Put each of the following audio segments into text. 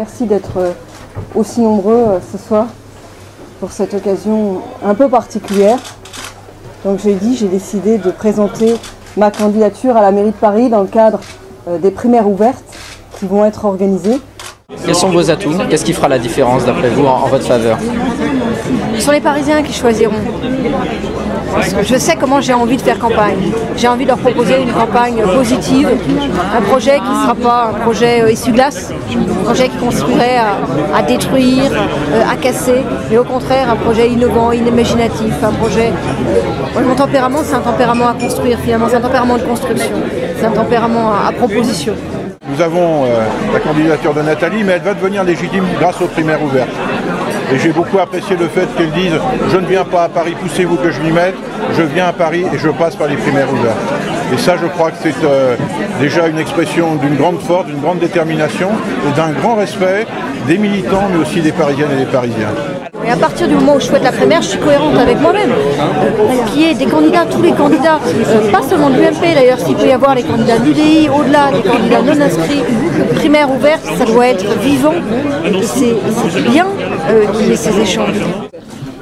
Merci d'être aussi nombreux ce soir pour cette occasion un peu particulière. Donc j'ai décidé de présenter ma candidature à la mairie de Paris dans le cadre des primaires ouvertes qui vont être organisées. Quels sont vos atouts? Qu'est-ce qui fera la différence d'après vous en votre faveur? Ce sont les Parisiens qui choisiront. Je sais comment j'ai envie de faire campagne. J'ai envie de leur proposer une campagne positive, un projet qui ne sera pas un projet essuie-glace, un projet qui consisterait à détruire, à casser, mais au contraire un projet innovant, imaginatif, un projet... Mon tempérament, c'est un tempérament à construire finalement, c'est un tempérament de construction, c'est un tempérament à proposition. Nous avons la candidature de Nathalie, mais elle va devenir légitime grâce aux primaires ouvertes. Et j'ai beaucoup apprécié le fait qu'elle dise « Je ne viens pas à Paris, poussez-vous que je m'y mette, je viens à Paris et je passe par les primaires ouvertes ». Et ça, je crois que c'est déjà une expression d'une grande force, d'une grande détermination et d'un grand respect des militants, mais aussi des Parisiennes et des Parisiens. Et à partir du moment où je souhaite la primaire, je suis cohérente avec moi-même. Qu'il y ait des candidats, tous les candidats, pas seulement de l'UMP d'ailleurs, s'il peut y avoir les candidats de l'UDI, au-delà des candidats non inscrits, primaire ouverte, ça doit être vivant. Et c'est bien qu'il y ait ces échanges.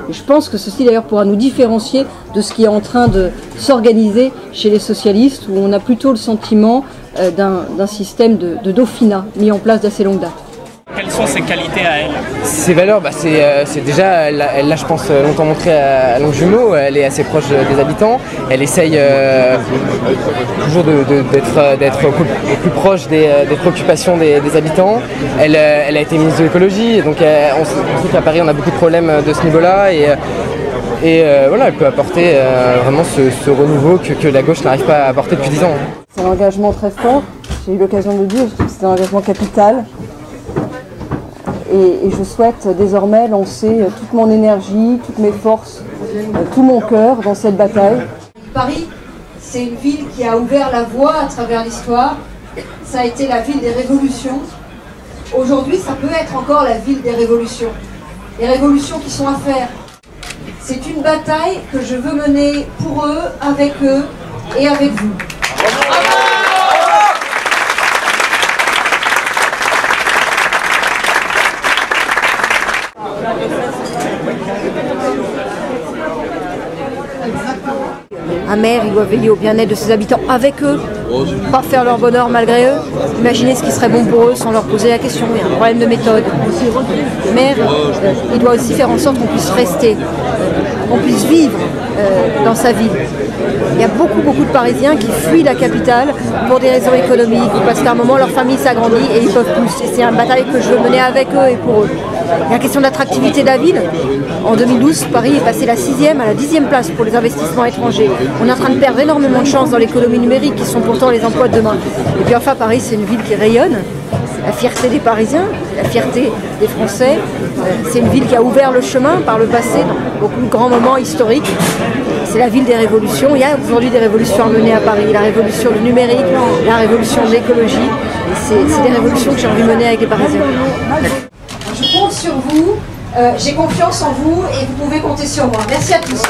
Et je pense que ceci d'ailleurs pourra nous différencier de ce qui est en train de s'organiser chez les socialistes, où on a plutôt le sentiment d'un système de dauphinat mis en place d'assez longue date. Quelles sont ses qualités à elle? Ses valeurs, c'est déjà, elle l'a je pense longtemps montré à Longjumeau, elle est assez proche des habitants, elle essaye toujours d'être au plus proche des préoccupations des habitants. Elle a été ministre de l'écologie, donc on sait qu'à Paris on a beaucoup de problèmes de ce niveau-là et voilà, elle peut apporter vraiment ce renouveau que la gauche n'arrive pas à apporter depuis 10 ans. C'est un engagement très fort, j'ai eu l'occasion de le dire, je trouve que c'est un engagement capital. Et je souhaite désormais lancer toute mon énergie, toutes mes forces, tout mon cœur dans cette bataille. Paris, c'est une ville qui a ouvert la voie à travers l'histoire. Ça a été la ville des révolutions. Aujourd'hui, ça peut être encore la ville des révolutions. Les révolutions qui sont à faire. C'est une bataille que je veux mener pour eux, avec eux et avec vous. Un maire, il doit veiller au bien-être de ses habitants avec eux, pas faire leur bonheur malgré eux. Imaginez ce qui serait bon pour eux sans leur poser la question. Il y a un problème de méthode. Le maire, il doit aussi faire en sorte qu'on puisse rester, qu'on puisse vivre dans sa ville. Il y a beaucoup de Parisiens qui fuient la capitale pour des raisons économiques, parce qu'à un moment leur famille s'agrandit et ils peuvent plus. Et c'est une bataille que je veux mener avec eux et pour eux. Il y a la question de l'attractivité de la ville. En 2012, Paris est passé la 6e à la 10e place pour les investissements étrangers. On est en train de perdre énormément de chances dans l'économie numérique qui sont pourtant les emplois de demain. Et puis enfin, Paris, c'est une ville qui rayonne. C'est la fierté des Parisiens, c'est la fierté des Français. C'est une ville qui a ouvert le chemin par le passé dans beaucoup de grands moments historiques. C'est la ville des révolutions. Il y a aujourd'hui des révolutions à mener à Paris. La révolution du numérique, la révolution de l'écologie. Et c'est des révolutions que j'ai envie de mener avec les Parisiens. Je compte sur vous, j'ai confiance en vous et vous pouvez compter sur moi. Merci à tous.